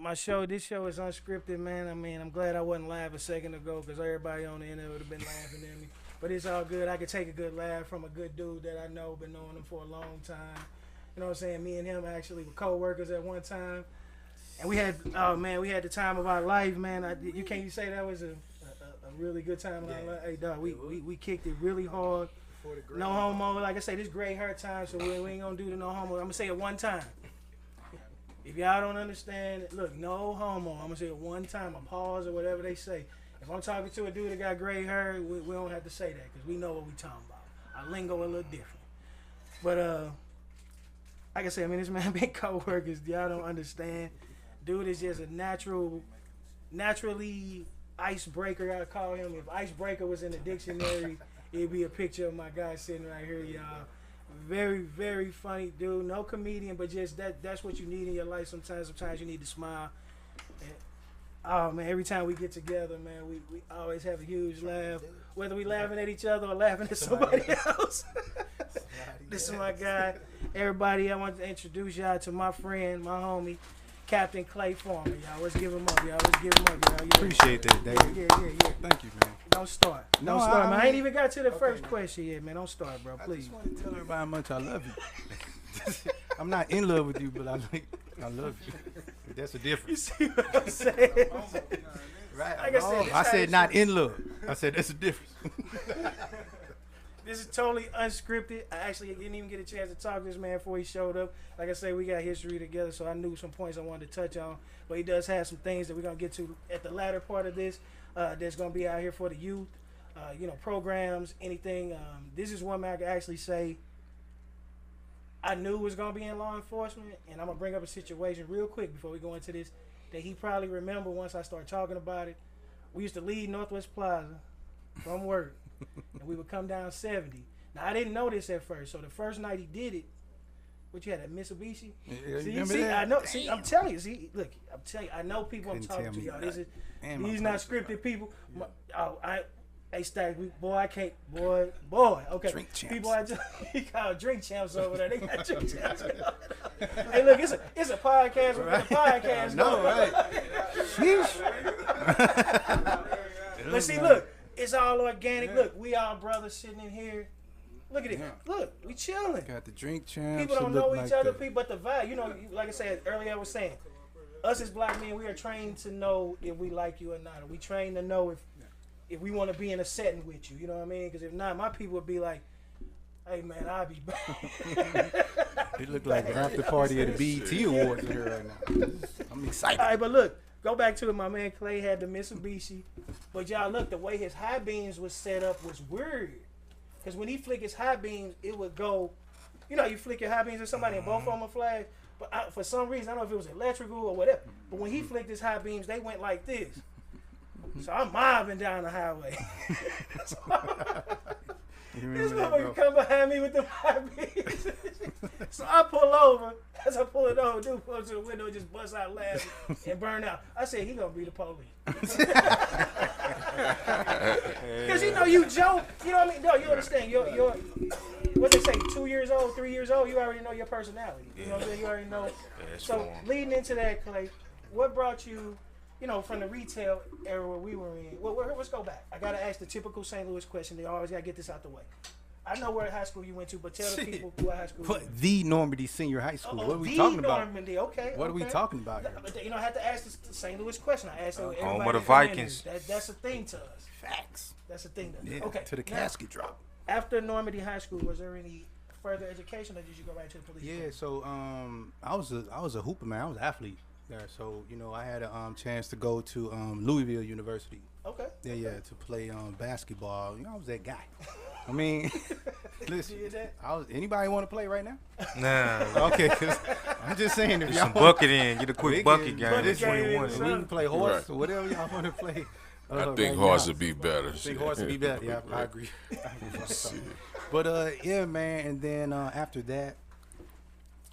my show. This show is unscripted, man. I mean, I'm glad I wasn't live a second ago because everybody on the internet would have been laughing at me. But it's all good. I could take a good laugh from a good dude that I know, been knowing him for a long time. You know what I'm saying? Me and him actually were co-workers at one time. And we had, oh man, we had the time of our life, man. You can't say that was a really good time in our life. Hey, dog, we kicked it really hard. No homo. Like I say, this gray hair time, so we ain't gonna do the no homo. I'm gonna say it one time. If y'all don't understand, look, no homo. I'm gonna say it one time, a pause or whatever they say. If I'm talking to a dude that got gray hair, we don't have to say that because we know what we talking about. Our lingo a little different. But like I said, I mean, this man been co-workers. Y'all don't understand. Dude is just a naturally icebreaker. I call him. If icebreaker was in the dictionary, it'd be a picture of my guy sitting right here, y'all. Very, very funny dude. No comedian, but just that's what you need in your life sometimes. Sometimes you need to smile. And, oh, man, every time we get together, man, we always have a huge laugh. Whether we laughing at each other or laughing at somebody else. This is my guy. Everybody, I want to introduce y'all to my friend, my homie, Captain Clay Farmer, y'all. Let's give him up, y'all. Let's give him up, y'all. Yeah. Appreciate that, David. Yeah. Thank you, man. Don't start. Don't start, man. I ain't even got to the first question yet, man. Don't start, bro. Please. I just want to tell everybody how much I love you. I'm not in love with you, but I love you. That's a difference. You see what I'm saying? Right. Like I said not in love. I said that's a difference. This is totally unscripted. I actually didn't even get a chance to talk to this man before he showed up. Like I say, we got history together, so I knew some points I wanted to touch on. But he does have some things that we're going to get to at the latter part of this that's going to be out here for the youth. Programs, anything. This is one man I can actually say I knew was going to be in law enforcement, and I'm going to bring up a situation real quick before we go into this that he probably remember once I start talking about it. We used to leave Northwest Plaza from work. And we would come down 70. Now I didn't know this at first. So the first night he did it, what you had a Mitsubishi? I know. See, I'm telling you. See, look, I'm telling you. I know people I'm talking to, y'all. These not scripted people. Hey, Stack, I can't, boy. Okay, drink champs. People I just he called drink champs over there. They got drink champs. Hey, look, it's a podcast within a podcast. No, right? But see, look. It's all organic. Yeah. Look, we all brothers sitting in here. Look at it. Yeah. Look, we chilling. Got the drink champs. People don't know each other, but the vibe, like I said earlier, I was saying, us as black men, we are trained to know if we like you or not. Or we trained to know if we want to be in a setting with you. You know what I mean? Because if not, my people would be like, hey, man, I'll be back. It looked like the after party at the BET Awards in here right now. I'm excited. All right, but look. Go back to it. My man Clay had the Mitsubishi. But y'all look, the way his high beams was set up was weird. Because when he flick his high beams, it would go, you flick your high beams at somebody and both of them are flash. But for some reason, I don't know if it was electrical or whatever. But when he flicked his high beams, they went like this. So I'm mobbing down the highway. This motherfucker come behind me with the high beams. So I pull over. As I pull it over, dude pulls to the window and just busts out laughing and burn out. I said, he gonna be the police. Because you joke. You know what I mean? No, you understand. You're what they say, 2 years old, 3 years old, you already know your personality. You know what I'm saying? You already know. So leading into that, Clay, what brought you, from the retail era where we were in? Well, let's go back. I gotta ask the typical St. Louis question. They always gotta get this out the way. I know where high school you went to, but tell the people what high school you went to. The Normandy Senior High School. What are we talking about? Normandy, okay. What are we talking about I here? had to ask the St. Louis question. I asked everybody. Home of the Vikings. That's a thing to us. Facts. That's a thing to us. Yeah, okay. To the casket drop. After Normandy High School, was there any further education, or did you go right to the police? Yeah, so I was a hooper, man. I was an athlete there. So, I had a chance to go to Louisville University. Okay. Yeah, to play basketball. I was that guy. I mean, listen, anybody want to play right now? Nah. Okay, cause I'm just saying if Get y'all some bucket in, get a quick bucket game. Bucket That's 21. we can play horse or whatever y'all want to play. I think horse would be better. I think horse would be better. Yeah, I agree. But yeah, man. And then after that,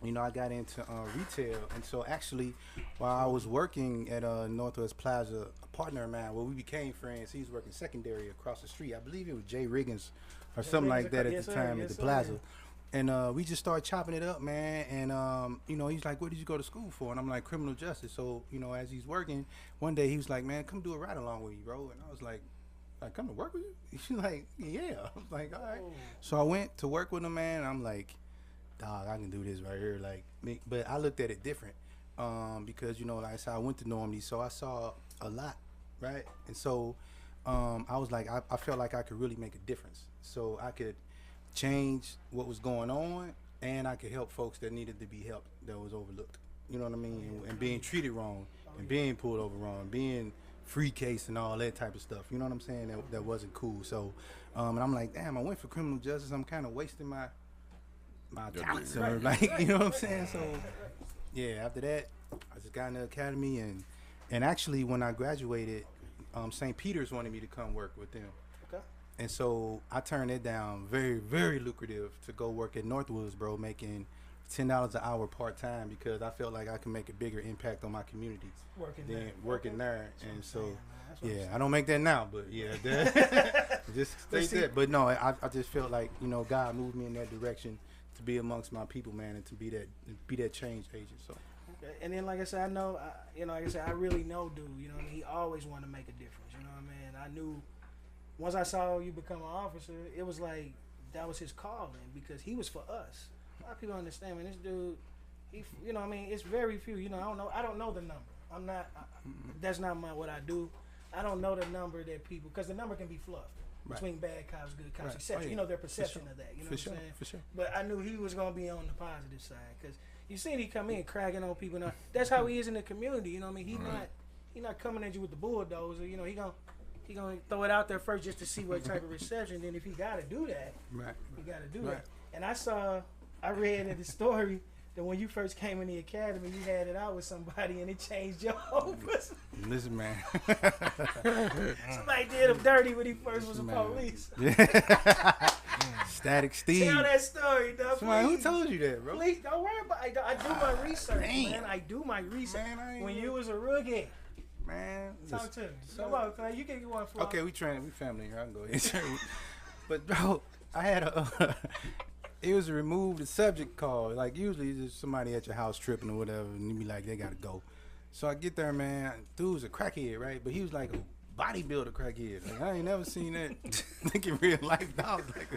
I got into retail, and so actually, while I was working at Northwest Plaza, a partner of mine, we became friends. He was working secondary across the street. I believe it was Jay Riggins or something like that at the time at the Plaza. And we just started chopping it up, man. And you know, he's like, "What did you go to school for?" And I'm like, "Criminal justice." So you know, as he's working, one day he was like, "Man, come do a ride along with you, bro." And I was like, come to work with you? She's like, "Yeah." I was like, "All right." So I went to work with him, man. And I'm like, "Dog, I can do this right here." Like, but I looked at it different because you know, like I said, I went to Normandy, so I saw a lot, right? And so I was like, I felt like I could really make a difference. So I could change what was going on, and I could help folks that needed to be helped, that was overlooked. You know what I mean? And being treated wrong, and being pulled over wrong, being free case and all that type of stuff. You know what I'm saying? That wasn't cool. So, and I'm like, damn, I went for criminal justice. I'm kind of wasting my talents, or like, you know what I'm saying? So, yeah. After that, I just got in the academy, and actually when I graduated, St. Peter's wanted me to come work with them. Okay. And so I turned it down. Very, very lucrative to go work at Northwoods, bro, making $10 an hour part time, because I felt like I could make a bigger impact on my community than working there. And so, yeah, I don't make that now, but yeah, just state that. But no, I just felt like, you know, God moved me in that direction to be amongst my people, man, and to be that change agent. So. Okay. And then, like I said, I know, you know, like I said, I really know dude. You know what I mean? He always wanted to make a difference. You know what I mean? I knew once I saw you become an officer, it was like that was his calling, because he was for us. A lot of people understand, man. This dude, he, you know what I mean? It's very few. You know, I don't know the number. I'm not. That's not what I do. I don't know the number that people, because the number can be fluffed. Between bad cops, good cops, except you know their perception of that. You know what I'm saying? For sure. But I knew he was gonna be on the positive side, because you seen he come in cracking on people. Now that's how he is in the community. You know what I mean? He not coming at you with the bulldozer. You know, he gonna throw it out there first just to see what type of reception. Then if he gotta do that, he gotta do that. And I read in the story that when you first came in the academy, you had it out with somebody and it changed your whole person. Listen, man. Somebody did him dirty when he first was a police. Static Steve. Tell that story, dog. Somebody, who told you that, bro? Please, don't worry about it. I do my research, man. I do my research. Man, when you was a rookie. Man. Talk to me. Come on, man. You can get one for okay, we family here. I can go ahead. But, bro, I had it was a remove the subject call. Like, usually there's somebody at your house tripping or whatever, and you be like, they gotta go. So I get there, man. Dude's a crackhead, right? But he was like a bodybuilder crackhead. Like, I ain't never seen that like in real life. Dog, like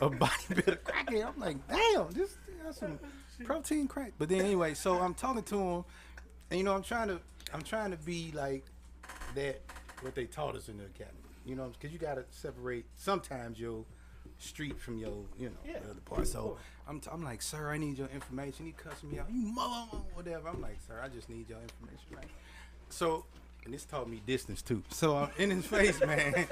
a bodybuilder crackhead. I'm like, damn, this got some protein crack. But then anyway, so I'm talking to him, and you know, I'm trying to be like that, what they taught us in the academy. You know, because you gotta separate sometimes your street from your, you know, the other part. So I'm like, sir, I need your information. He cussed me out. You mother, whatever. I'm like, sir, I just need your information, right? So, and this taught me distance too. So I'm in his face, man,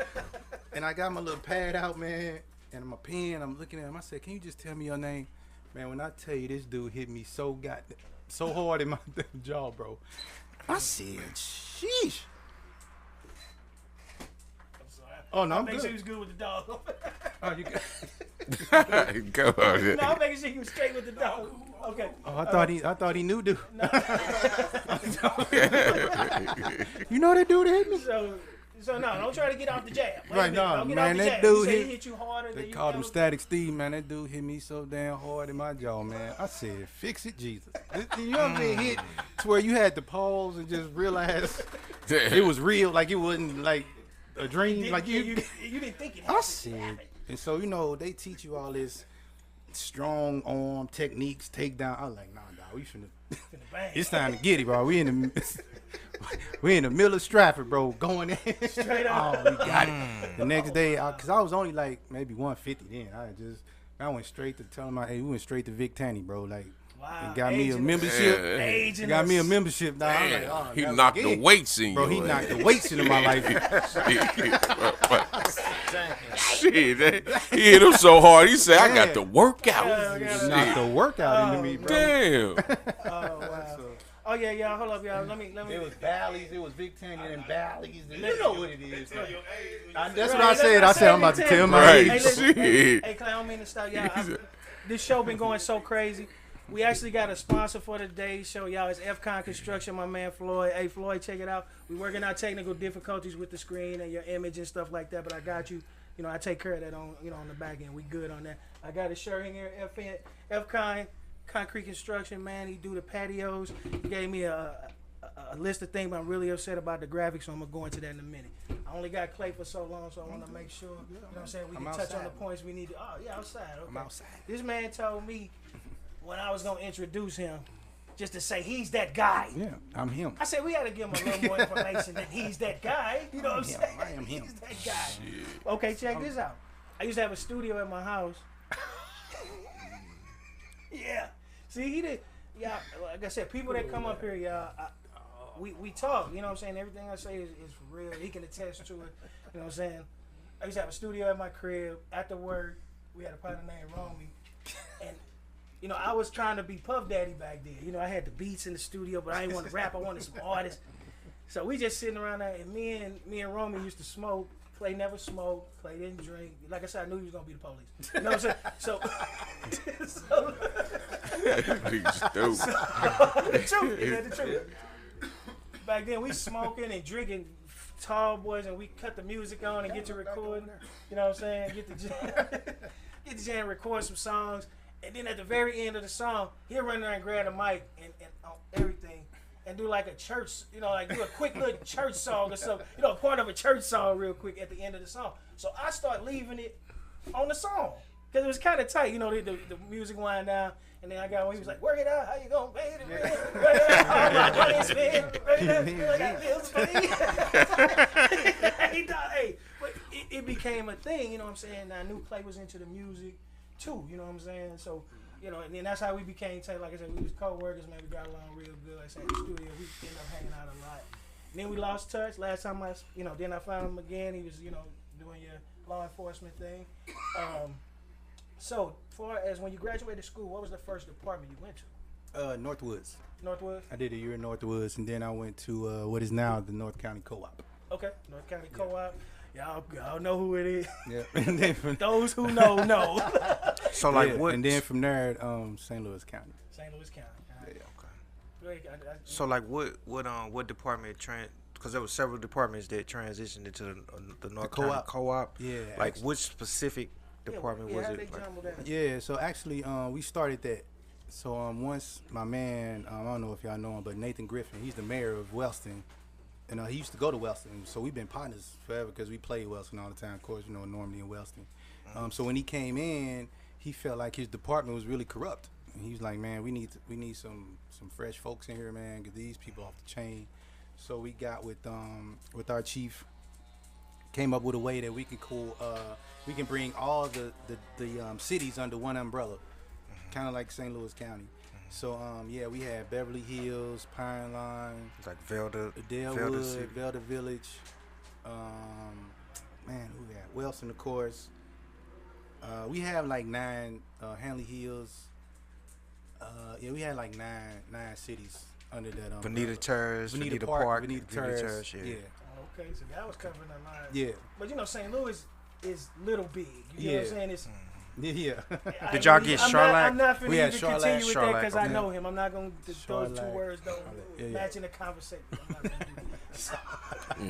and I got my little pad out, man, and my pen. I'm looking at him. I said, can you just tell me your name, man? When I tell you, this dude hit me so hard in my jaw, bro. I said, sheesh. Oh no, I'm making good. sure he was good with the dog. Oh, you good? Go on. No, I'm making sure he was straight with the dog. Okay. Oh, I thought he knew, dude. No. You know that dude that hit me? So no, don't try to get off the jab. Right, no, man, that dude dude hit you harder. They called him Static Steve, man. That dude hit me so damn hard in my jaw, man. I said, fix it, Jesus. You ever been hit to where you had to pause and just realize it was real, like it wasn't like a dream, you didn't think it happened. I said, and so you know they teach you all this strong arm techniques, takedown. I was like, nah, dog, we finna it's time to get it, bro. We in the middle of Stratford, bro, going in. Straight up. Oh, we got it. The next day, cause I was only like maybe 150 then. I went straight to tell him, hey, we went straight to Vic Tanny, bro. Like, wow, got me a membership. Got me a membership, dog. Damn, like, oh, he knocked the weights in, bro. He knocked the weights into my life. Shit, he hit him so hard. He said, "I got the workout." He knocked the workout into me, bro. Damn. Oh wow. Oh yeah, hold up, y'all. Let me. It was Bally's. It was Vic Tanny and Bally's. You know what it is. That's Right, what I said. I said I'm about to tell my Right. age. Hey, listen, Shit. hey, Clay, I don't mean to stop y'all. This show been going so crazy. We actually got a sponsor for today's show, y'all. It's FCon Construction, my man Floyd. Hey, Floyd, check it out. We working out technical difficulties with the screen and your image and stuff like that, but I got you. I take care of that on on the back end. We good on that. I got a shirt in here, F-Kind Concrete Construction, man. He do the patios. He gave me a list of things, but I'm really upset about the graphics, so I'm gonna go into that in a minute. I only got Clay for so long, so I want to make sure, you know what I'm saying, we can touch on the points we need to. Oh, yeah, outside. Okay. I'm outside. This man told me when I was gonna introduce him, just to say he's that guy. Yeah, I'm him. I said we gotta give him a little more information that he's that guy. You know what I'm saying? I am him. He's that guy. Okay, check this out. I used to have a studio at my house. Yeah. See, he did. Yeah, like I said, people that come up here, y'all, we talk. You know what I'm saying? Everything I say is for real. He can attest to it. You know what I'm saying? I used to have a studio at my crib. After work, we had a partner named Romy, and I was trying to be Puff Daddy back then. I had the beats in the studio, but I didn't want to rap. I wanted some artists. So we just sitting around there, and me and Romy used to smoke. Clay never smoked. Clay didn't drink. Like I said, I knew he was gonna be the police. You know what I'm saying? So the truth. Is that the truth? Back then, we smoking and drinking tall boys, and we cut the music on and get to recording. You know what I'm saying? Get the jam, record some songs, and then at the very end of the song, he'll run there and grab the mic and on everything. And do like a church, like do a quick little church song or something, part of a church song real quick at the end of the song. So I start leaving it on the song because it was kind of tight, the music wind down, and then I got one. He was like, "Work it out, how you gonna pay the rent? All my money spent, Hey, but it became a thing, you know what I'm saying? I knew Clay was into the music too, you know what I'm saying? So. And then that's how we became, like I said, we was co-workers, man. We got along real good. Like I said, in the studio, we ended up hanging out a lot. And then we lost touch. Last time then I found him again. He was, doing your law enforcement thing. So, far as when you graduated school, what was the first department you went to? Northwoods. Northwoods? I did a year in Northwoods, and then I went to what is now the North County Co-op. Okay, North County Co-op. Y'all know who it is. Yeah. And then those who know. So what? And then from there, St. Louis County. St. Louis County. Yeah. Okay. So what department because there were several departments that transitioned into the North County Co-op. Yeah. Which specific department was it? Yeah. So actually, we started that. So once my man, I don't know if y'all know him, but Nathan Griffin, he's the mayor of Wellston. And he used to go to Wellston, so we've been partners forever because we played Wellston all the time. Of course, normally in Wellston. So when he came in, he felt like his department was really corrupt, and he was like, "Man, we need some fresh folks in here, man. Get these people off the chain." So we got with our chief, came up with a way that we can bring all the cities under one umbrella, kind of like St. Louis County. So we had Beverly Hills, Pine Line, It's like Velda, Dalewood, Velda Village, who we had? Wellston, of course. We have like 9 Hanley Hills. We had like nine cities under that. Bonita Terrace, Bonita Park, Bonita Terrace. Yeah. Okay, so that was covering a lot. Yeah. But St. Louis is little big. You know what I'm saying? It's Yeah. Did y'all get Charlotte? I'm not finna We had even Charlotte. continue with that Charlotte, because I know him. I'm not going to, those two Charlotte. words don't match in the conversation. I'm not going to do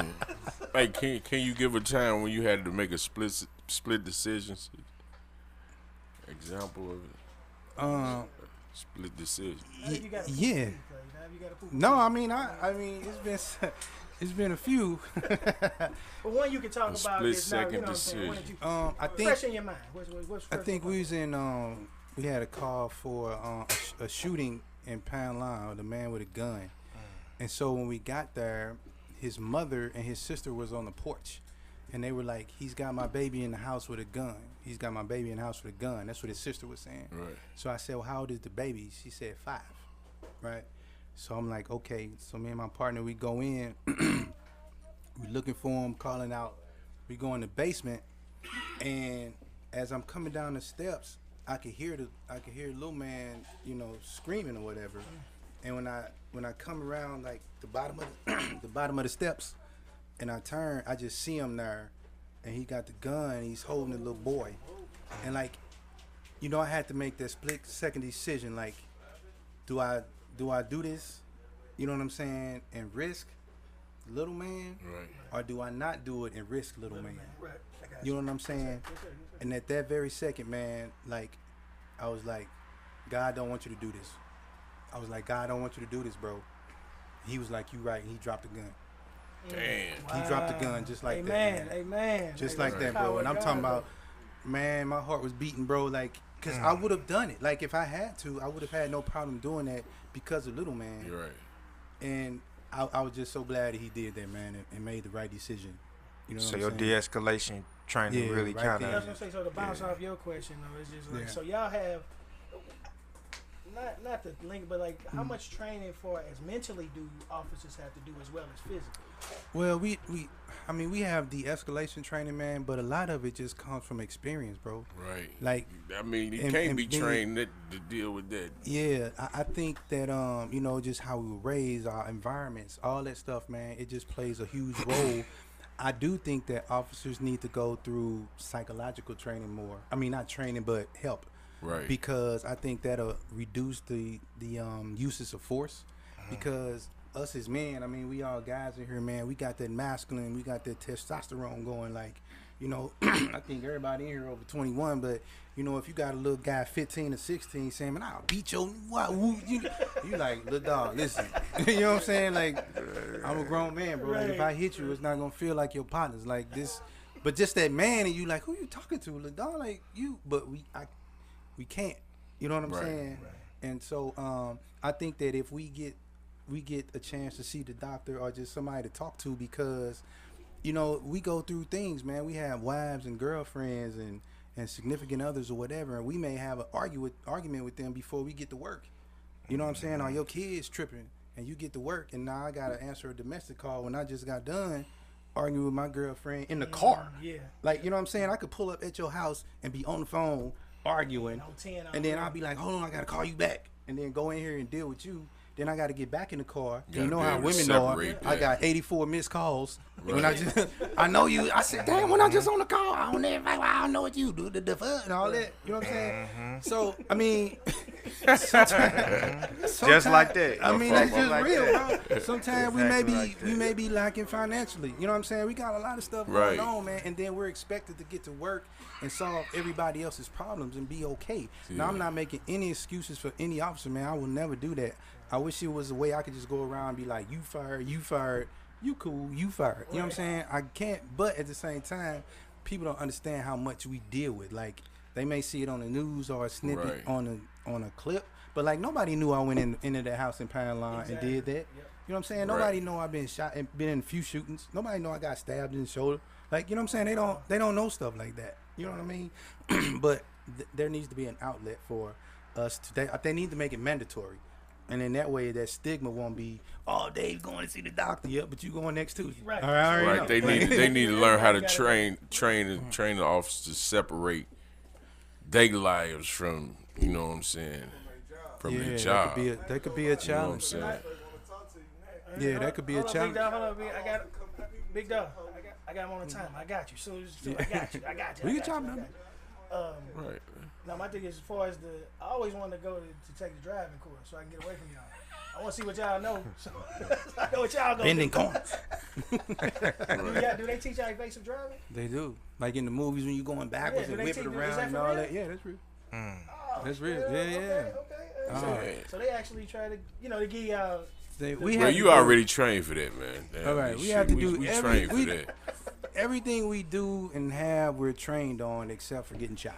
that. Hey, can you give a time when you had to make a split decisions? Example of it. Split decision. Yeah. No, I mean, it's been a few. But one you can talk about is now, split-second decision. I think Fresh in your mind. What's I think we was in. We had a call for a shooting in Pine Line. The man with a gun, and so when we got there, his mother and his sister was on the porch, and they were like, "He's got my baby in the house with a gun. He's got my baby in the house with a gun." That's what his sister was saying. Right. So I said, "Well, how old is the baby?" She said 5. Right. So I'm like, okay. So me and my partner, we go in. We looking for him, calling out. We go in the basement, and as I'm coming down the steps, I could hear the little man, screaming or whatever. And when I come around like the bottom of the bottom of the steps, and I turn, I just see him there, and he got the gun. He's holding a little boy, and I had to make that split-second decision. Like, do I do this? You know what I'm saying? And risk little man, right? Or do I not do it and risk little man? Right. You know what I'm saying? And at that very second, man, like, I was like, God don't want you to do this. I was like, God don't want you to do this, bro. He was like, you right. And he dropped the gun. Damn. He dropped the gun just like that. Man. Amen. Just like that, bro. And I'm talking about, man, my heart was beating, bro. Like, because I would have done it. Like, if I had to, I would have had no problem doing that because of little man. You're right. And I was just so glad that he did that, man, and made the right decision. You know So what your I'm saying? de-escalation training really right kind there. I was of. gonna say, so to bounce off your question though, it's just like, so y'all have not the link, but like how much training for as mentally do officers have to do as well as physically? Well, we have the escalation training, man, but a lot of it just comes from experience, bro. Right. Like, I mean, you and- can't and be then- trained to deal with that. Yeah, I think that you know, just how we were raised, our environments, all that stuff, man, it just plays a huge role. I do think that officers need to go through psychological training more. I mean, not training, but help. Right. Because I think that'll reduce the uses of force. Because us as men, I mean, we all guys in here, man, we got that masculine, we got that testosterone going. Like, you know, I think everybody in here over 21, but you know, if you got a little guy 15 or 16 saying, man, I'll beat your what, you like, little dog, listen. You know what I'm saying? Like, I'm a grown man, bro. Like, if I hit you, it's not gonna feel like your partners. Like this, but just that man, and you like, who you talking to, little dog? Like you, but we can't. You know what I'm saying? Right. And so I think that if we get a chance to see the doctor or just somebody to talk to, because you know, we go through things, man. We have wives and girlfriends and significant others or whatever, and we may have an argument with them before we get to work. You know what I'm saying? Or your kids tripping and you get to work, and now I gotta answer a domestic call when I just got done arguing with my girlfriend in the car. Yeah. Like, you know what I'm saying? I could pull up at your house and be on the phone arguing, and then I'll be like, hold on, I gotta call you back, and then go in here and deal with you. Then I got to get back in the car. You know how women are. I got 84 missed calls. Right. When I know you. I said, damn, when I'm just on the call, I don't know what you do, the fuck and all that. You know what I'm saying? So I mean, sometimes, just like that. I mean, that's just like real, that. bro. Sometimes we may be lacking financially. You know what I'm saying? We got a lot of stuff going on, man, and then we're expected to get to work and solve everybody else's problems and be okay. Yeah. Now I'm not making any excuses for any officer, man. I will never do that. I wish it was a way I could just go around and be like, you fired, you cool, you fired. You know what I'm saying? I can't, but at the same time, people don't understand how much we deal with. Like, they may see it on the news or a snippet on a clip, but like, nobody knew I went into that house in Pine Line and did that. Yep. You know what I'm saying? Nobody know I've been shot and been in a few shootings. Nobody know I got stabbed in the shoulder. Like, you know what I'm saying? They don't know stuff like that. You know what I mean? But there needs to be an outlet for us. They need to make it mandatory. And in that way, that stigma won't be, oh, Dave's going to see the doctor. Yep, but you going next Tuesday. Right. Right. They need to learn how to train the officers to separate their lives from, you know what I'm saying, from their job. That could be a challenge. You know what I'm saying? Yeah, that could be a challenge. Hold on, Big Dog. I got him on the time. I got you. I got you. We can chop them. Right. Now my thing is, as far as I always wanted to go to take the driving course so I can get away from y'all. I want to see what y'all know, so I know what y'all gonna Bending do. corners. Do they teach y'all evasive driving? They do. Like in the movies when you going backwards and whip it around and all that. Yeah, that's real. Oh, that's real. Okay. So they actually try to, to give y'all. You already trained for that, man. All right, we have to do. We trained for that. Everything we do and have, we're trained on, except for getting shot.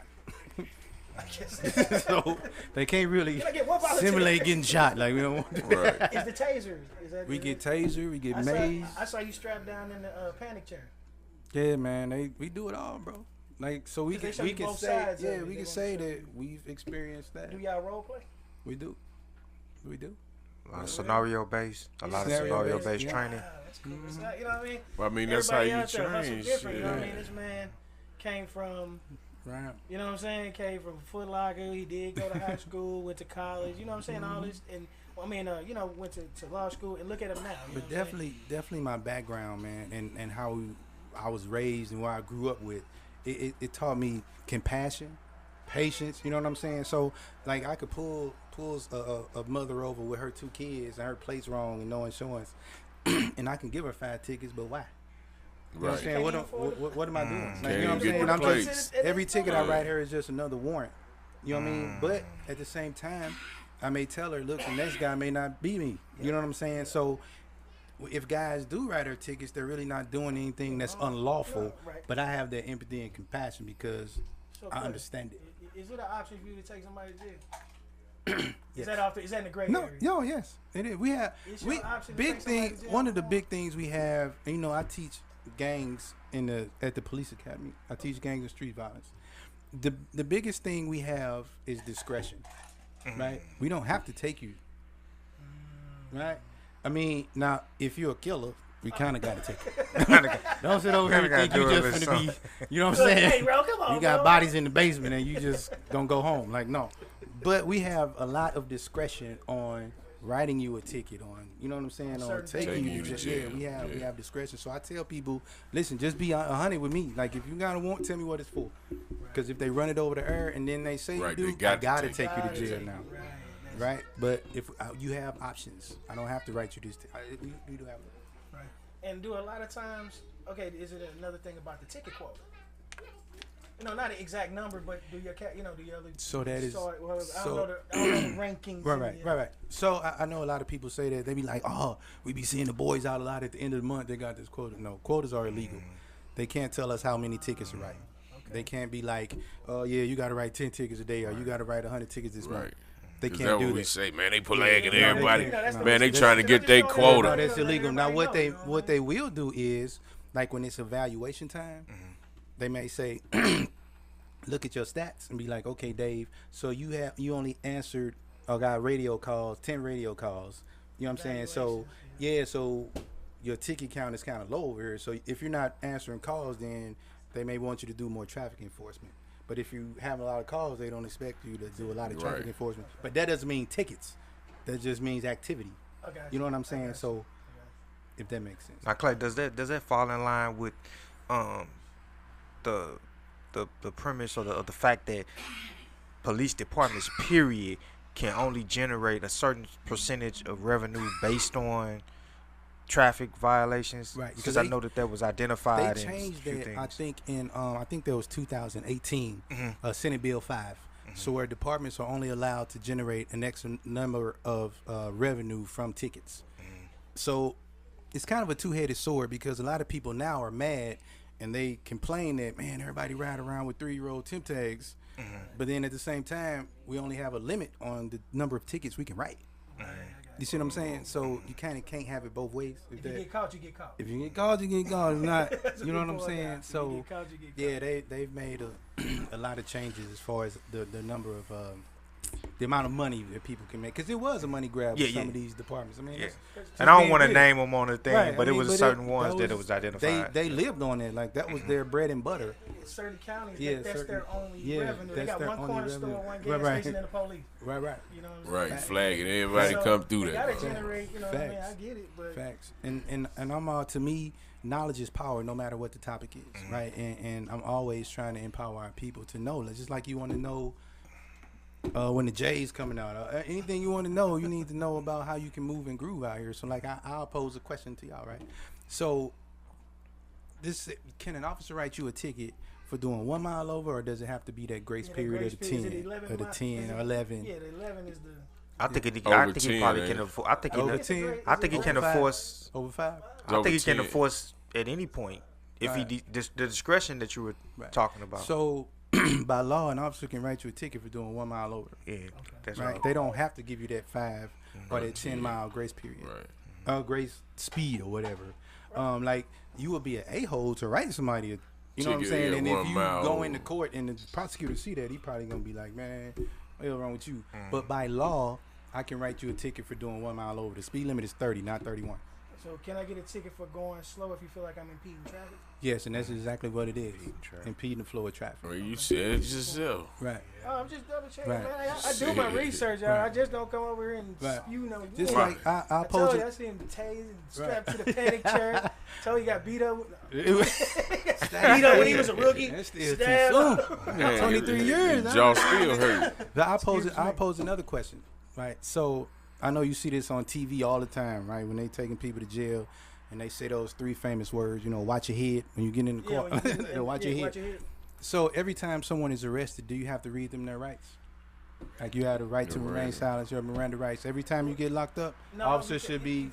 So they can't really simulate getting shot. Like, we don't want to. Right. Is the taser? We get taser. We get maze. I saw you strapped down in the panic chair. Yeah, man. We do it all, bro. Like, so we can say, we can say that we've experienced that. Do y'all role play? We do. Scenario based, a lot of scenario based training. That's cool. You know what I mean? Well, I mean, that's how you train. train. You know what I mean? This man came from, you know what I'm saying? Came from Foot Locker. He did go to high school, went to college. You know what I'm saying? All this, and went to law school. And look at him now. But definitely my background, man, and how I was raised and what I grew up with, it taught me compassion, patience. You know what I'm saying? So, like, I could pull a mother over with her 2 kids and her plate's wrong and no insurance, and I can give her 5 tickets, but why? You know what I'm saying? What am I doing? Like, you know what I'm Can't saying? get I'm the just, plates. every ticket I write her is just another warrant. You know what I mean? But at the same time, I may tell her, look, the next guy may not be me. You know what I'm saying? So if guys do write her tickets, they're really not doing anything that's unlawful. But I have that empathy and compassion because I understand it. Is it an option for you to take somebody to jail? Is that is that in the gray area? No, yes, it is. We have big thing. One of the big things we have, you know, I teach gangs at the police academy. I teach gangs and street violence. The biggest thing we have is discretion, right? We don't have to take you, right? I mean, now if you're a killer, we kind of got to take you. Don't sit over here and think you just gonna be, you know what I'm saying? Hey, bro, come on, you got bodies in the basement and you just don't go home. Like, no. But we have a lot of discretion on writing you a ticket, on, you know what I'm saying, on taking you to jail. We have discretion. So I tell people, listen, just be 100 with me. Like, if you got a warrant, tell me what it's for. Because if they run it over the air and then they say you do, I got to take you to jail now. Right? But if you have options, I don't have to write you this. We do have it. Right. And do a lot of times, okay, is it another thing about the ticket quota? You know, not an exact number, but do your other. So that is. I don't know the rankings. Right. So I know a lot of people say that they be like, oh, we be seeing the boys out a lot at the end of the month. They got this quota. No, quotas are illegal. They can't tell us how many tickets to write. Okay. They can't be like, oh yeah, you got to write 10 tickets a day, or you got to write 100 tickets this month. They can't do what we that. say, man. They plaguing everybody. No, man, they trying to get their quota. No, that's illegal. Now what they will do is, like when it's evaluation time, they may say, look at your stats and be like, okay, Dave, so you only answered or got radio calls, 10 radio calls. You know what I'm saying? So so your ticket count is kind of low over here. So if you're not answering calls, then they may want you to do more traffic enforcement. But if you have a lot of calls, they don't expect you to do a lot of traffic enforcement. But that doesn't mean tickets. That just means activity. You know what I'm saying? So if that makes sense. Now, Clay, does that fall in line with the premise or the fact that police departments, period, can only generate a certain percentage of revenue based on traffic violations? Right. Because I know that was identified. They changed in that. I think that was 2018, Senate Bill 5. So where departments are only allowed to generate an X number of revenue from tickets. So it's kind of a two-headed sword because a lot of people now are mad and they complain that, man, everybody ride around with 3-year-old temp tags. But then at the same time, we only have a limit on the number of tickets we can write. You see what I'm saying? So you kind of can't have it both ways. If you get caught, you get caught. If you get caught, you get caught. If not, you know what I'm saying? If So you get caught, you get caught. they've made a lot of changes as far as the number of the amount of money that people can make, because it was a money grab with some of these departments. I mean, and I don't want to name them on the thing, but it was certain ones that it was identified. They lived on it, like that was their bread and butter. Certain counties, that's their only revenue. They got one corner store, one gas station, and the police. Right. You know what I'm saying? Flagging everybody come through that. Gotta generate, you know what I mean? I get it, but facts. And I'm to me, knowledge is power, no matter what the topic is, right? And I'm always trying to empower our people to know. Just like you want to know when the J's coming out, anything you want to know, you need to know about how you can move and groove out here. So like I'll pose a question to y'all, right? So can an officer write you a ticket for doing 1 mile over, or does it have to be that grace period of the 10 or 11? Yeah, the 11 is the. I think he probably can afford. I think over 10. I think he can enforce over 5. I think he can enforce at any point if he the discretion that you were talking about. So by law, an officer can write you a ticket for doing 1 mile over. Yeah, that's right. They don't have to give you that 5 or that 10-mile grace period, grace speed or whatever. Like you would be an a-hole to write somebody. You know what I'm saying? And if you go into court and the prosecutor see that, he probably gonna be like, man, what's wrong with you? But by law, I can write you a ticket for doing 1 mile over. The speed limit is 30, not 31. So can I get a ticket for going slow if you feel like I'm impeding traffic? Yes, and that's exactly what it is. Impeding the flow of traffic. Well, you said it yourself. Right. Oh, I'm just double checking, man. I do my research, y'all. I just don't come over here and spew no. Just like I told you, I seen him tased and strapped to the panic chair. Told he got beat up. Beat up when he was a rookie. That's still too soon. 23 years. Y'all still hurt. I pose another question. Right. So I know you see this on TV all the time, right? When they taking people to jail, and they say those 3 famous words. You know, watch your head when you get in the car. Watch your head. So every time someone is arrested, do you have to read them their rights? Like you have the right to remain silent, your Miranda rights. Every time you get locked up, officers should be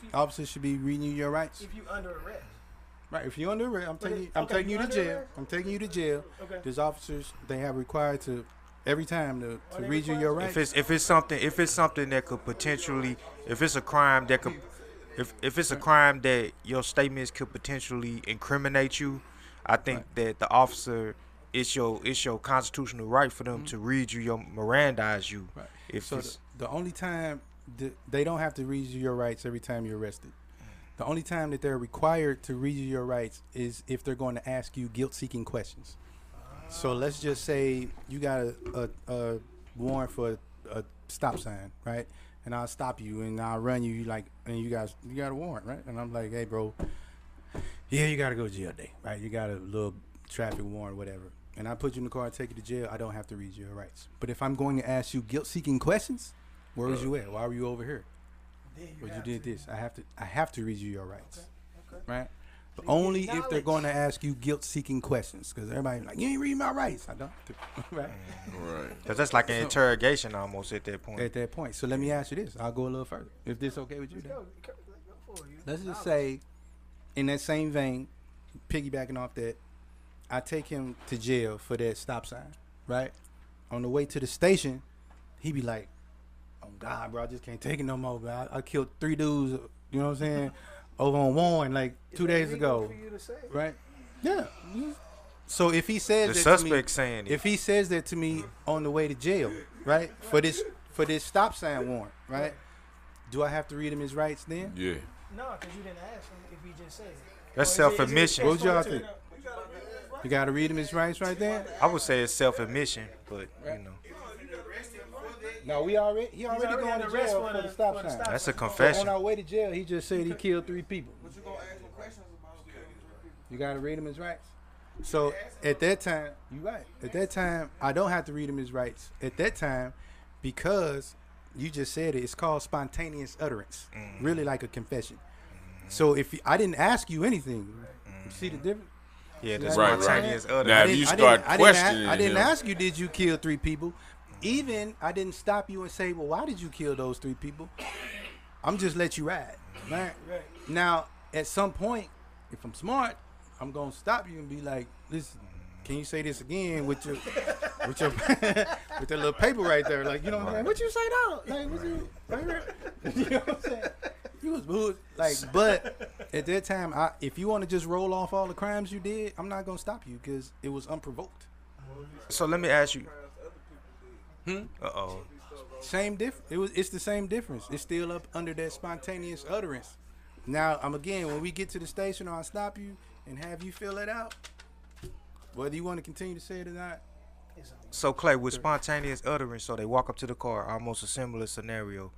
reading you your rights. If you under arrest. Right. If you're under arrest, I'm taking you to jail. Arrest? I'm taking you to jail. Okay. There's officers they have required to every time to read you your rights. If it's something that could potentially, if it's a crime that could, if it's a crime that your statements could potentially incriminate you, I think that the officer, it's your constitutional right for them to read you your Mirandize you. Right. If So the only time they don't have to read you your rights every time you're arrested. The only time that they're required to read you your rights is if they're going to ask you guilt-seeking questions. So let's just say you got a warrant for a stop sign, right? And I'll stop you and I'll run you and you got a warrant, right? And I'm like, hey, bro, yeah, you got to go to jail today, right? You got a little traffic warrant, whatever. And I put you in the car and take you to jail. I don't have to read your rights. But if I'm going to ask you guilt-seeking questions, where was you at? Why were you over here? But you did this. I have to read you your rights, right? But only if they're going to ask you guilt-seeking questions, because everybody like, you ain't reading my rights. I don't, right? Right. Because that's like an interrogation almost at that point. At that point. So let me ask you this. I'll go a little further. If this okay with you, then. Let's just say, in that same vein, piggybacking off that, I take him to jail for that stop sign, right? On the way to the station, he be like, oh, God, bro, I just can't take it no more, bro. I killed 3 dudes, you know what I'm saying, over on Warren like 2 days ago, right? Yeah. So if he says The that suspect to me, saying it. if he says that to me on the way to jail, right, for this stop sign warrant, right, do I have to read him his rights then? Yeah. No, because you didn't ask him if he just said it. That's self-admission. What y'all think? You got to read him his rights right there? I would say it's self-admission, but you know, No, he already going to jail for the stop sign. that's a So on confession. our way to jail, he just said he killed 3 people. You got to read him his rights. So at that time, you're right. At that time, I don't have to read him his rights. At that time, because you just said it, it's called spontaneous utterance. Really like a confession. So if I didn't ask you anything, you see the difference? Yeah, the Right, spontaneous right. utterance. Now, if you start questioning I didn't him, ask you, did you kill 3 people? Even I didn't stop you and say, well, why did you kill those 3 people? I'm just let you ride. Right? Now, at some point, if I'm smart, I'm gonna stop you and be like, listen, can you say this again with your with that little paper right there? Like, you know what I'm saying? What you say now? Like, what you know what I'm saying? You was booed. Like, but at that time, if you want to just roll off all the crimes you did, I'm not gonna stop you because it was unprovoked. So let me ask you. Same difference. It's the same difference. It's still up under that spontaneous utterance. Now, when we get to the station, I'll stop you and have you fill it out. Whether you want to continue to say it or not. So Clay, with spontaneous utterance, so they walk up to the car, almost a similar scenario,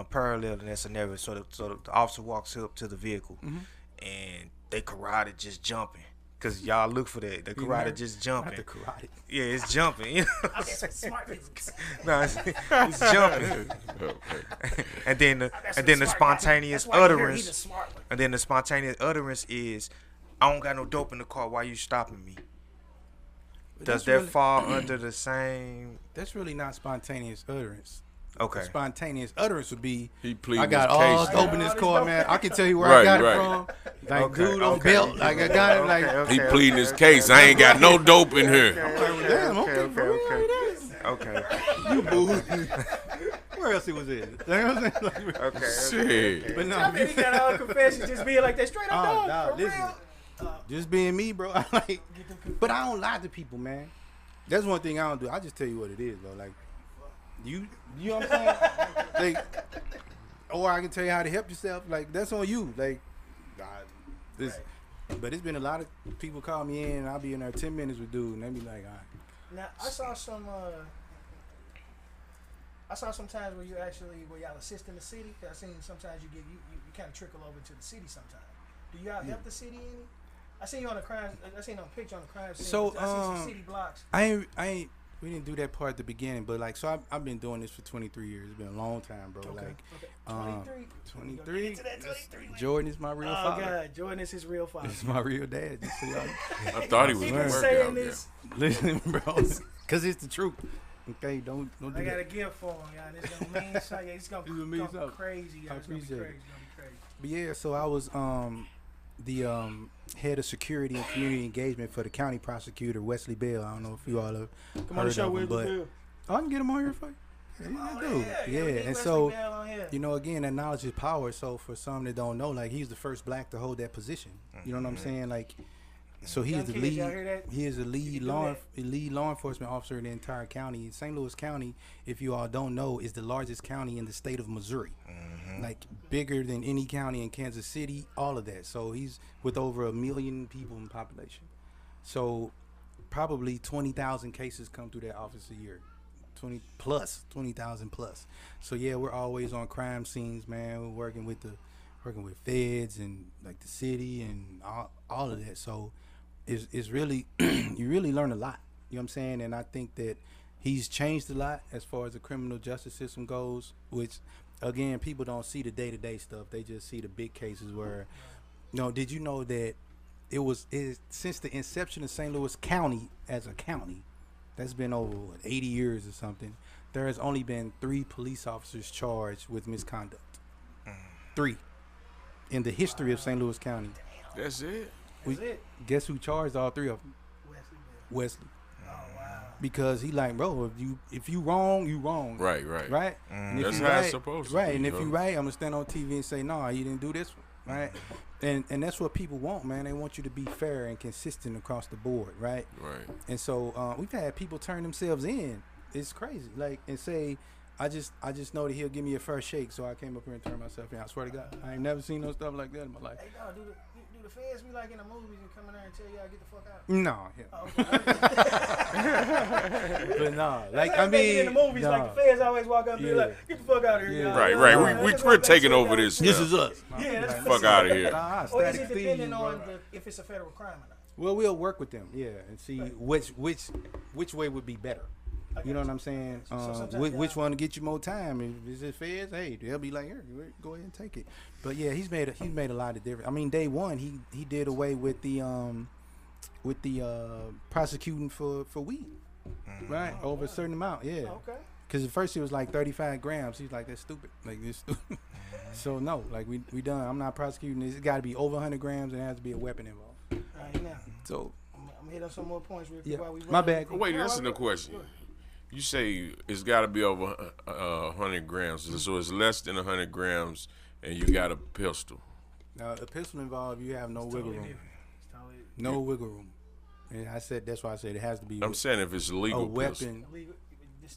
parallel in that scenario. So the officer walks up to the vehicle, and they karate just jumping. Cause y'all look for that. The karate just jumping. Not the karate. Yeah, it's jumping. You know? Smart No, it's jumping. and then the spontaneous utterance. And then the spontaneous utterance is, I don't got no dope in the car. Why you stopping me? Does that fall under the same? That's really not spontaneous utterance. Okay. Spontaneous utterance would be, he pleaded I got his all case. dope in this car, man. I can tell you where Right, I got right. it from. Like, Okay, dude on okay. belt. Like, I got it. Like, He pleading his case. I ain't got no dope in here. damn, okay, for real, Okay. you boo. Where else he was in? You know what I'm saying? Like, Okay. Shit. but no, I mean, he got all confessions just being like that straight up oh, dog. nah, For listen. real. Just being me, bro. I like, but I don't lie to people, man. That's one thing I don't do. I just tell you what it is, bro. Like, you know what I'm saying? Like, or I can tell you how to help yourself. Like, that's on you. Like, but it's been a lot of people call me in, and I'll be in there 10 minutes with dude, and they be like, all right. Now I saw some times where y'all assist in the city. I seen sometimes you kind of trickle over to the city sometimes. Do y'all help the city any? I seen you on the crime. I seen on a picture on the crime scene. So, I seen some city blocks. I ain't We didn't do that part at the beginning, but like, so I've been doing this for 23 years. It's been a long time, bro. Okay. Like, Okay. 23. Jordan is my real father. Oh God, Jordan is his real father. This is my real dad. Just so y'all I thought he was He a been workout saying guy. this. listen, bro, because it's the truth. Okay, don't do I got a that. gift for him, y'all. It's gonna mean something. It's gonna It's gonna mean come something. crazy, y'all. I It's gonna be appreciate crazy. it. It's gonna be crazy. But yeah, so I was the head of security and community engagement for the county prosecutor Wesley Bell. I don't know if you all have Come on the heard show of him, with but Bill. I can get him on here for you. Yeah, and so you know, again, that knowledge is power. So for some that don't know, like he's the first black to hold that position. You know what I'm saying? Like, so he Young is the kids, lead. y'all hear that? He is the lead You do law enforcement officer in the entire county. St. Louis County, if you all don't know, is the largest county in the state of Missouri. Like bigger than any county in Kansas City, all of that. So he's with over 1 million people in population. So probably 20,000 cases come through that office a year. 20,000 plus. So yeah, we're always on crime scenes, man. We're working with feds and like the city and all of that. So it's really you really learn a lot. You know what I'm saying? And I think that he's changed a lot as far as the criminal justice system goes, which again, people don't see the day-to-day stuff. They just see the big cases where, you know, did you know that since the inception of St. Louis County as a county, that's been over 80 years or something, there has only been 3 police officers charged with misconduct. 3 in the history of St. Louis County. That's it. Guess who charged all 3 of them? Wesley. Oh wow. Because he like, bro, if you wrong, you wrong. Right. And if That's you how right, it's supposed to right. be, And if yo. you right, I'm gonna stand on TV and say, no, you didn't do this one, right? And that's what people want, man. They want you to be fair and consistent across the board, right? Right. And so we've had people turn themselves in. It's crazy, like, and say, I just know that he'll give me a first shake, so I came up here and turned myself in. I swear to God, I ain't never seen no stuff like that in my life. Hey, dog, do the feds be like in the movies and come in there and tell y'all get the fuck out? No, but no, like That's how I they be mean, in the movies, no. like the feds always walk up and be like, "Get the fuck out of here!" Yeah. y'all." Right. We're taking over this. This now. is us. Yeah, that's Fuck out of here. Nah, Or is Static it depending Steve, on bro. if it's a federal crime or not? Well, we'll work with them, yeah, and see which way would be better. You know what I'm saying? Which one to get you more time? If it's feds, hey, they'll be like, here, go ahead and take it. But yeah, he's made a lot of difference. I mean, day one, he did away with the prosecuting for weed, right? Over a certain amount, yeah. Okay. Because at first it was like 35 grams. He's like, that's stupid. Like, this stupid. So no, like we done. I'm not prosecuting this. It's got to be over 100 grams and there has to be a weapon involved. All right, now So I'm gonna hit on some more points real quick yeah, while we my run. bad. Oh, wait, that's the question. You say it's got to be over 100 grams, so it's less than 100 grams, and you got a pistol. Now, a pistol involved, you have no wiggle Totally room. different. It's totally No wiggle room. And that's why I said it has to be I'm saying if it's a legal a weapon. pistol. illegal.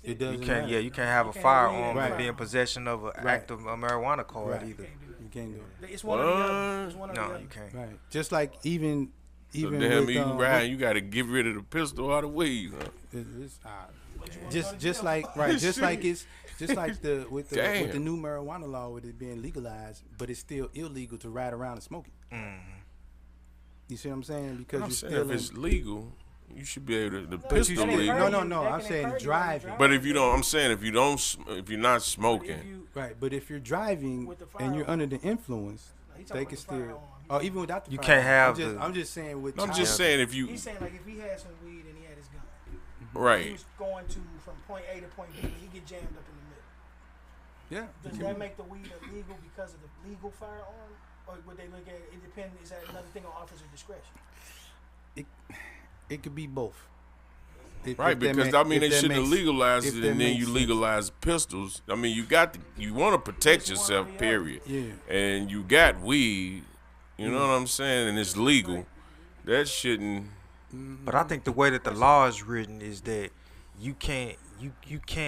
It doesn't You can't. matter. Yeah, you can't have a can't firearm really- and be in possession of an active marijuana card Right. either. You can't do it. It's one or the other. It's one or the No, other. you can't. Right. Just like even So with damn, you Ryan, you got to get rid of the pistol out of the weed. Huh? it's, But you wanna go just to just jail. like right, just like it's just like with the Damn. new marijuana law with it being legalized, but it's still illegal to ride around and smoke it. You see what I'm saying? Because I'm you're saying still if it's legal, you should be able to. The No, pistol that ain't legal. encourage No, you. no, That I'm can saying encourage you driving. to But if you don't, I'm saying if you're not If smoking, you- right, but if you're driving With the and you're firearm. under the influence, he talking they about can the still. firearm. Oh, even without the You firearm. can't have I'm just saying with. I'm just saying if you He's saying like if he had some weed and he had his gun, he right. was going to from point A to point B, he get jammed up in the middle. Yeah. Does that make the weed illegal because of the legal firearm, or would they look at it? It depends. Is that another thing on officer discretion? It could be both. Right, because they shouldn't have legalized it, and then you legalize pistols. I mean, you want to protect yourself, period. Yeah. And you got weed, you know what I'm saying, and it's legal. That shouldn't. But I think the way that the law is written is that you can't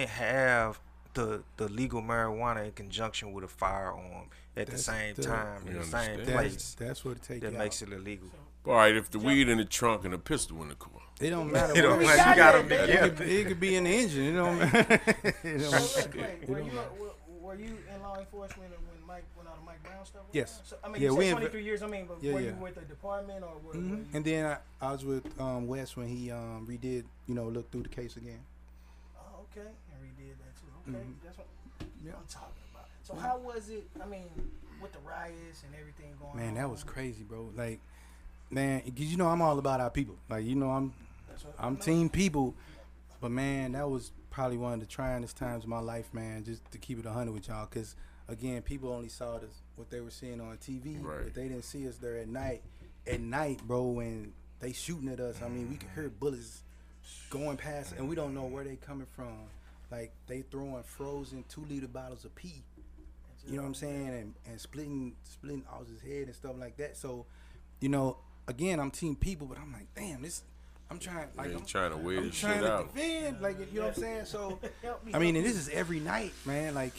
have the legal marijuana in conjunction with a firearm at the same time in the same place. That's what it takes. That makes it illegal. All right, if the weed in the trunk and the pistol in the car. It don't matter. It don't what- matter. You got them that, together. It could be in the engine. It don't matter. It don't So matter. real quick, were you in law enforcement when all the Mike Brown stuff? Yes. So, I mean, Yeah, you we said inv- 23 years. I mean, but Yeah, were yeah. you with the department or were Mhm. you? And then I was with Wes when he redid, looked through the case again. Okay, and redid that too. Okay, that's what I'm talking about. So how was it? I mean, with the riots and everything going on. Man, that was crazy, bro. Like, man, cause I'm all about our people. Like, I'm team people. But man, that was probably one of the tryingest times of my life, man. Just to keep it 100 with y'all, cause again, people only saw what they were seeing on TV, but they didn't see us there at night. At night, bro, when they shooting at us, I mean, we could hear bullets going past, and we don't know where they coming from. Like, they throwing frozen 2-liter bottles of pee. You know what I'm saying? And splitting Oz's head and stuff like that. So, again, I'm team people, but I'm like, damn, I'm trying. Like, I'm trying to weigh this shit out. Defend, like, you know what I'm saying? So, I mean, and this is every night, man. Like,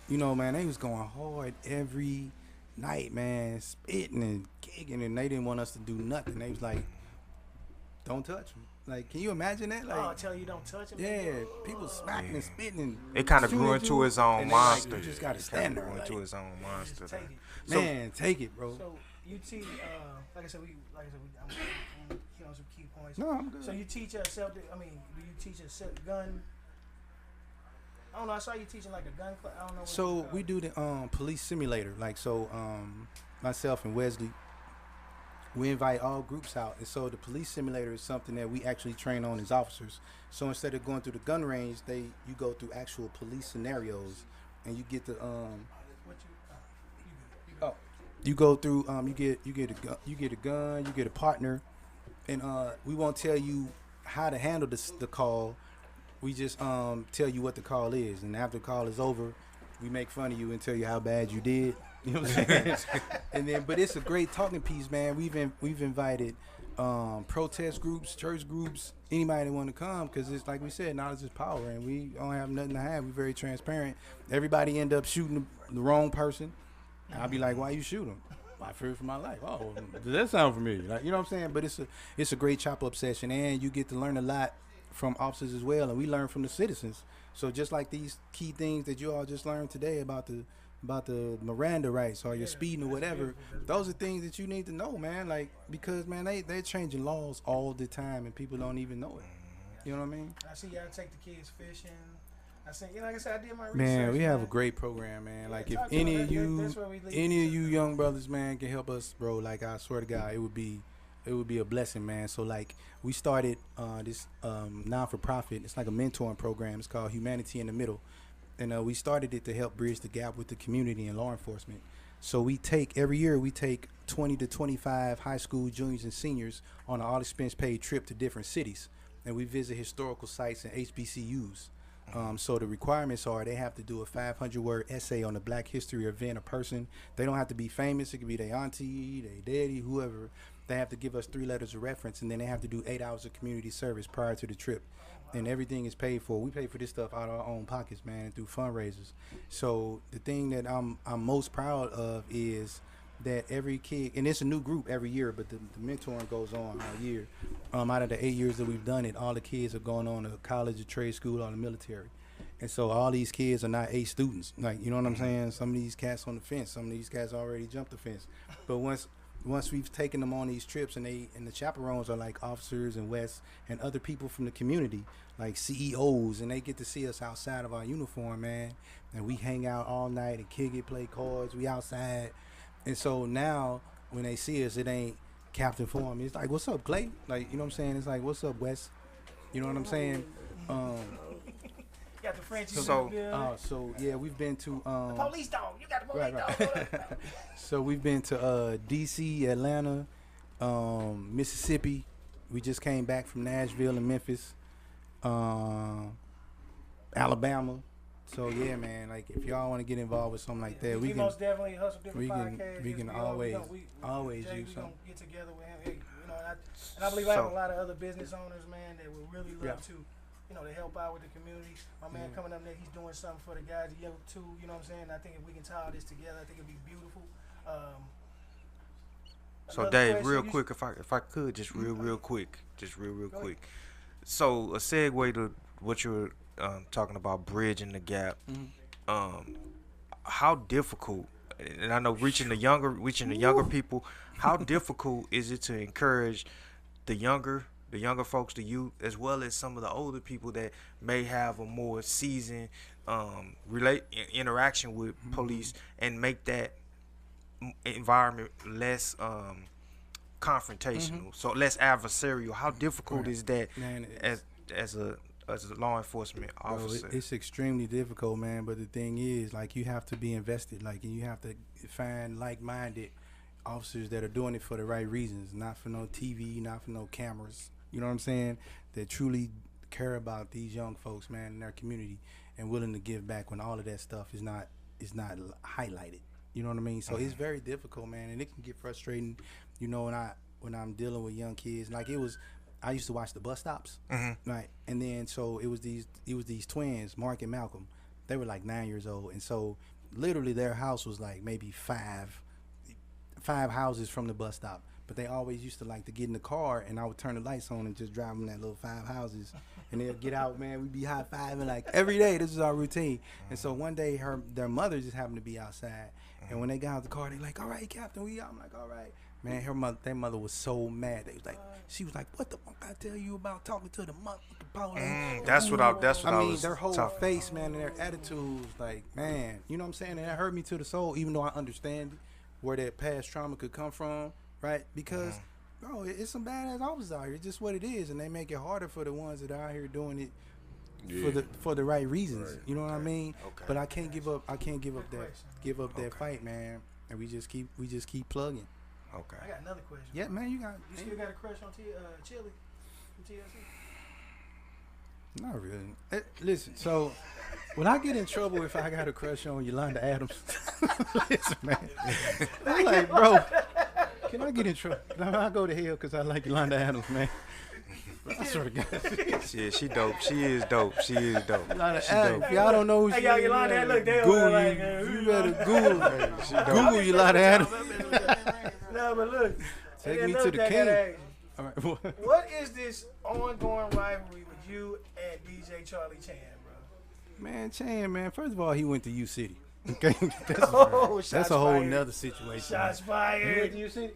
man, they was going hard every night, man, spitting and kicking, and they didn't want us to do nothing. They was like, don't touch them. Like, can you imagine that? Like, tell you don't touch him. Yeah, people smacking and spitting. And it kind of grew into his own monster. Like, you just gotta stand there. Grew into his own monster. Man, take it, bro. So you teach, like I said, I'm some key points. No, I'm good. So you teach do you teach a gun? I don't know. I saw you teaching like a gun class. I don't know. So we do the police simulator. Like, myself and Wesley, we invite all groups out, and so the police simulator is something that we actually train on as officers. So instead of going through the gun range, you go through actual police scenarios, and you get the you go through you get a gun, you get a partner, and we won't tell you how to handle the call. We just tell you what the call is, and after the call is over, we make fun of you and tell you how bad you did. You know what I'm saying? And then, but it's a great talking piece, man. We've invited protest groups, church groups, anybody that want to come, because it's like we said, knowledge is power, and we don't have nothing to hide. We're very transparent. Everybody end up shooting the wrong person. And I'll be like, why you shoot him? I fear for my life. Oh, does that sound familiar? Like, you know what I'm saying? But it's a great chop up session, and you get to learn a lot from officers as well, and we learn from the citizens. So just like these key things that you all just learned today about the Miranda rights or your speeding or whatever, those are things that you need to know, man. Like, because man, they're changing laws all the time, and people don't even know it. You know what I mean? I see y'all take the kids fishing. I see, like I said, I did my research. Man, we have a great program, man. Yeah, like, if any of you young brothers, man, can help us, bro, like, I swear to God, it would be a blessing, man. So, like, we started this non-for-profit. It's like a mentoring program. It's called Humanity in the Middle. And we started it to help bridge the gap with the community and law enforcement. So every year we take 20 to 25 high school juniors and seniors on an all-expense paid trip to different cities. And we visit historical sites and HBCUs. So the requirements are they have to do a 500-word essay on the Black history event or person. They don't have to be famous. It could be their auntie, their daddy, whoever. They have to give us 3 letters of reference, and then they have to do 8 hours of community service prior to the trip. And everything is paid for. We pay for this stuff out of our own pockets, man, through fundraisers. So the thing that I'm most proud of is that every kid, and it's a new group every year, but the mentoring goes on all year. Out of the 8 years that we've done it, all the kids are going on to college or trade school or the military. And so all these kids are not A students. Like, you know what I'm saying? Some of these cats on the fence. Some of these cats already jumped the fence. But once we've taken them on these trips, and the chaperones are like officers and West and other people from the community, like CEOs, and they get to see us outside of our uniform, man. And we hang out all night and kick it, play cards. We outside. And so now when they see us, it ain't Captain Form. It's like, what's up, Clay? Like, you know what I'm saying? It's like, what's up, Wes? You know what I'm saying? Got the French. So yeah, we've been to the police dog. You got the police dog. So we've been to DC, Atlanta, Mississippi. We just came back from Nashville and Memphis, Alabama. So yeah, man, like, if y'all want to get involved with something like that, we can most definitely hustle different podcasts. We can always Jay, use something. Get together with him. Hey, and I believe I have a lot of other business owners, man, that would really love to, to help out with the community. My man coming up there, he's doing something for the guys, the young too. You know what I'm saying? I think if we can tie all this together, I think it'd be beautiful. So Dave, real quick, if I could, just real quick. So a segue to what you're talking about, bridging the gap. How difficult, and I know reaching the younger people, how difficult is it to encourage the younger the younger folks, the youth, as well as some of the older people that may have a more seasoned interaction with police, and make that environment less confrontational, so less adversarial. How difficult is that, Man, as a law enforcement officer? It's extremely difficult, man. But the thing is, like, you have to be invested, like, and you have to find like-minded officers that are doing it for the right reasons, not for no TV, not for no cameras. You know what I'm saying? That truly care about these young folks, man, in their community, and willing to give back when all of that stuff is not highlighted. You know what I mean? So it's very difficult, man, and it can get frustrating. You know, when I'm dealing with young kids, like I used to watch the bus stops, right? And then so it was these twins, Mark and Malcolm. They were like 9 years old, and so literally their house was like maybe five houses from the bus stop. But they always used to like to get in the car, and I would turn the lights on and just drive them that little 5 houses, and they'd get out, man. We'd be high fiving like every day. This is our routine. And so one day, their mother just happened to be outside, and when they got out the car, they like, "All right, Captain, we out." I'm like, "All right." Man, their mother was so mad. She was like, "What the fuck I tell you about talking to the motherfucking police?" That's what I mean, was their whole talking. face, man, and their attitudes, like, man, you know what I'm saying? And that hurt me to the soul, even though I understand where that past trauma could come from, right? Because, bro, it's some badass officers out here. It's just what it is, and they make it harder for the ones that are out here doing it for the right reasons. Right. You know what I mean? Okay. But I can't give up that fight, man. And we just keep plugging. Okay. I got another question. Yeah, man, you still got a crush on Chili from TLC? Not really. Listen, so when I get in trouble if I got a crush on Yolanda Adams, listen, man, I'm like, bro, can I get in trouble? I go to hell because I like Yolanda Adams, man. I swear to God. Yeah, she dope. She is dope. Yolanda Adams. Y'all don't know who she is. Yolanda, look, they Google, like, you better Google Yolanda Adams. No, but look. Take me to the king. All right. What is this ongoing rivalry with you and DJ Charlie Chan, bro? Man, Chan, man. First of all, he went to U City. Okay, that's a whole nother situation. Shots fired. You went to U City?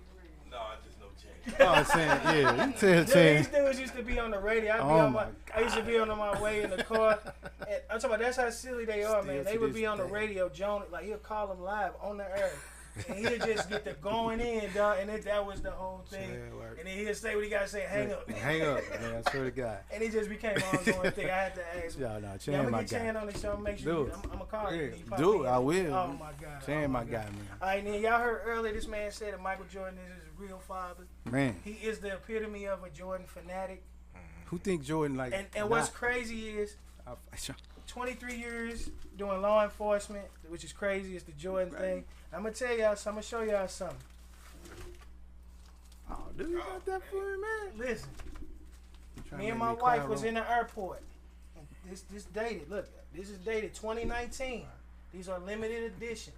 No, I just know Chan. Oh, I'm saying, yeah. You tell Dude, Chan. these dudes used to be on the radio. I used to be on my way in the car. And I'm talking about that's how silly they are, man. They would be on the radio, Joan, like he'll call them live on the air. And he'll just get the going in, dog, and that was the whole thing. And then he'll say what he got to say, hang up. Hang up, man, I swear to God. And it just became an ongoing thing. I had to ask him. No, Chan, I'm my going to get guy. Chan on the show, make sure Do it. I'm going to call him. Yeah, do it, I will. Oh, my God. Chan, my guy, man. All right, then y'all heard earlier this man said that Michael Jordan is his real father. Man. He is the epitome of a Jordan fanatic. Who think Jordan like And what's crazy is 23 years doing law enforcement, which is crazy. It's the Jordan thing. I'm gonna tell y'all. I'm gonna show y'all something. Oh, dude, you got that for me, man. Listen, me and my wife was in the airport. This dated. Look, this is dated 2019. These are limited editions.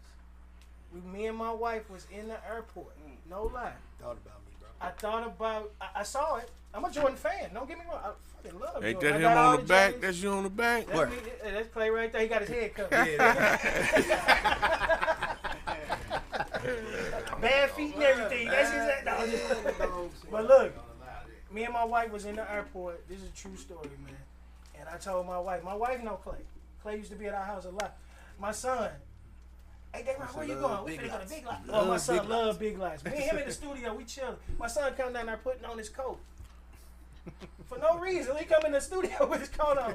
Me and my wife was in the airport. No lie. Thought about me, bro. I thought about. I saw it. I'm a Jordan fan. Don't get me wrong. I fucking love Ain't Jordan. that him on the back? That's you on the back? That's me. That's Clay right there. He got his head covered. Bad feet and everything. That's his. No, but look, me and my wife was in the airport. This is a true story, man. And I told my wife know Clay. Clay used to be at our house a lot. My son. Hey, Dayron, where you going? We finna go to Big Lots. Oh, my son love Big Lots. Me and him in the studio, we chilling. My son come down there putting on his coat. For no reason. He come in the studio with his coat on.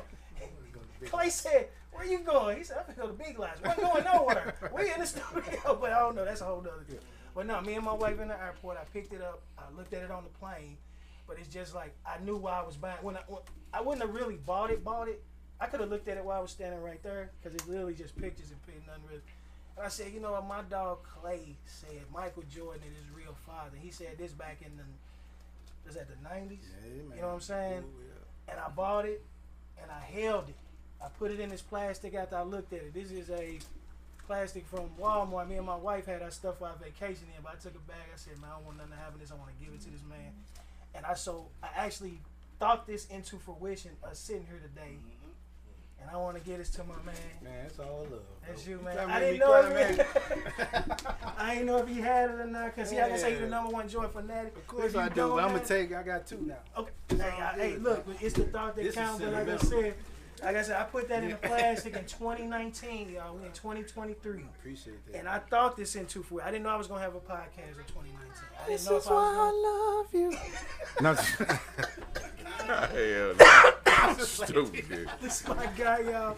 Clay said, where you going? He said, I'm finna go to Big Lots. We ain't going nowhere. We in the studio. But I don't know. That's a whole other deal. But no, me and my wife in the airport, I picked it up. I looked at it on the plane. But it's just like, I knew why I was buying. When I wouldn't have really bought it. I could have looked at it while I was standing right there. Because it's literally just pictures and nothing really. And I said, you know what, my dog Clay said Michael Jordan is his real father. He said this back in the 90s? Yeah, you know what I'm saying? Ooh, yeah. And I bought it, and I held it. I put it in this plastic after I looked at it. This is a plastic from Walmart. Me and my wife had our stuff while vacation in, but I took a bag. I said, man, I don't want nothing to happen to this. I want to give it to this man. And I actually thought this into fruition, sitting here today. And I want to get this to my man. Man, it's all love. That's you, man. I didn't know it. I I ain't know if he had it or not, because he, like I say, he the #1 joint fanatic. Of course I do, but I'm going to take, I got 2 now. Okay. Hey, look, it's the thought that counts, but like I said, I put that in the plastic in 2019, y'all. We in 2023. Appreciate that. And I thought this into for. I didn't know I was gonna have a podcast in 2019. I didn't This know is if I was why gonna. I love you. No, Hell no. Stupid. This is my guy, y'all.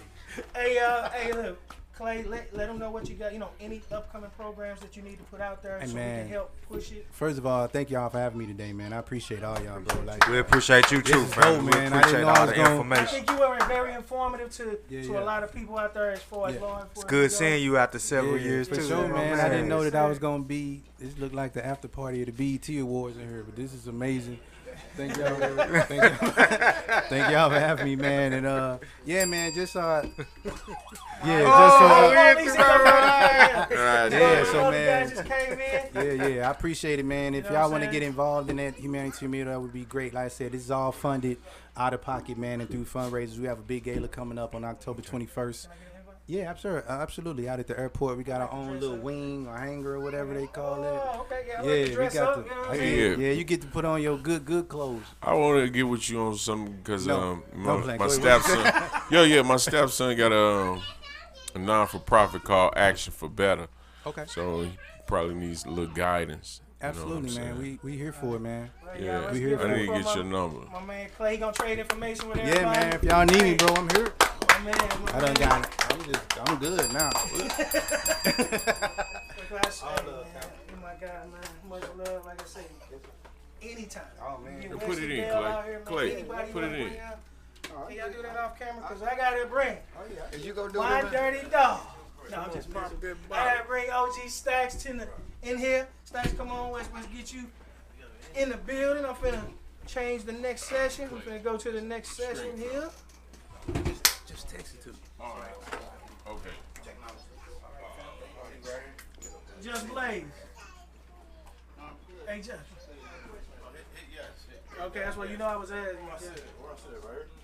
Hey, look, Clay, let them know what you got. You know, any upcoming programs that you need to put out there Hey, so man. we can help push it. First of all, thank y'all for having me today, man. I appreciate all y'all, bro. Like, We appreciate you too, This is fam. dope, We man. I didn't appreciate know I all was the gonna- I information. think you were very informative to Yeah. a lot of people out there as far as Yeah. law enforcement. It's good goes. seeing you after several yeah, years for too. sure, my man. I didn't know Yes, that I sir. was gonna be. This looked like the after party of the BET Awards in here, but this is amazing. Thank y'all. Thank y'all for having me, man. And yeah, man, just Oh, yeah, Lisa come out here. yeah, All so the man. guys just came in. Yeah, I appreciate it, man. If You know what y'all I'm want to saying? get involved in that humanity meal, that would be great. Like I said, this is all funded out of pocket, man, and through fundraisers. We have a big gala coming up on October 21st. Yeah, absolutely. Out at the airport, we got our own little wing or hangar or whatever they call it. Oh, okay, yeah, I like Yeah, to we dress got up, the. you know what I'm Yeah, saying? saying? you get to put on your good clothes. I want to get with you on something because No, don't play. my Go ahead. stepson, my stepson got a non-for-profit called Action for Better. Okay. So he probably needs a little guidance. You know what I'm Absolutely, man. saying? We here for it, man. Yeah, let's we give here it for I up need to for get my- your number. My man Clay gonna trade information with everybody. Yeah, man. If y'all need me, bro, I'm here. My man, I done got it. I'm good now. My God, man. Much love, like I say. Anytime. Oh, man. You Yeah, get put it Wesley in, Bell Clay. out here, man. Clay, Anybody put wanna it in. bring out? Can y'all do that off camera? Because I got to bring Is you gonna do my it? dirty dog. No, I'm just messing. I got to bring OG Stacks in here. Stacks, come on, let's get you in the building. I'm finna change the next session. We're finna go to the next session here. Just text it to me. All right. Okay. Just Blaze. Hey, Jeff. Okay, that's what you know I was asking.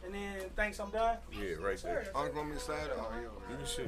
And then, thanks, I'm done. Yeah, right there. I'm gonna be inside. Oh, yeah. You can sit.